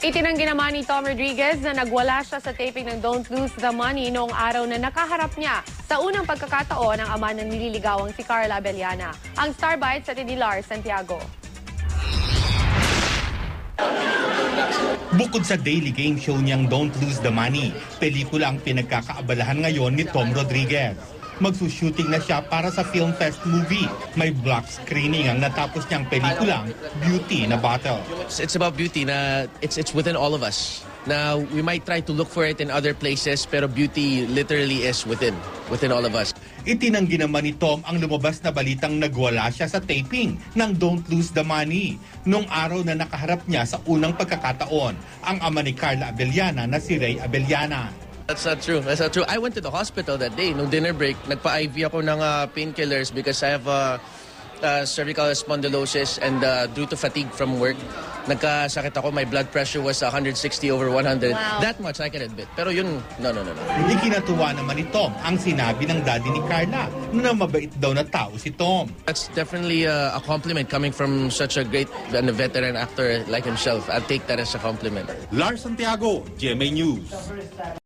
Itinanggi naman ni Tom Rodriguez na nagwala siya sa taping ng Don't Lose the Money noong araw na nakaharap niya sa unang pagkakataon ng ama ng nililigawang si Carla Abellana. Ang Star Bites sa Lars Santiago. Bukod sa daily game show niyang Don't Lose the Money, pelikula ang pinagkakaabalahan ngayon ni Tom Rodriguez. Magsushooting na siya para sa Film Fest movie. May block screening ang natapos niyang pelikulang Beauty na Battle. It's about beauty na it's within all of us. Now, we might try to look for it in other places, pero beauty literally is within all of us. Itinanggi naman ni Tom ang lumabas na balitang nagwala siya sa taping ng Don't Lose the Money noong araw na nakaharap niya sa unang pagkakataon ang ama ni Carla Abellana na si Ray Abellana. That's not true. That's not true. I went to the hospital that day. Nung dinner break, nagpa-IV ako ng painkillers because I have cervical spondylosis and due to fatigue from work, nagkasakit ako. My blood pressure was 160/100. Wow. That much I can admit. Pero yun, no. Ikinatuwa naman ni Tom ang sinabi ng daddy ni Carla na mabait daw na tao si Tom. That's definitely a compliment coming from such a great and a veteran actor like himself. I'll take that as a compliment. Lars Santiago, GMA News.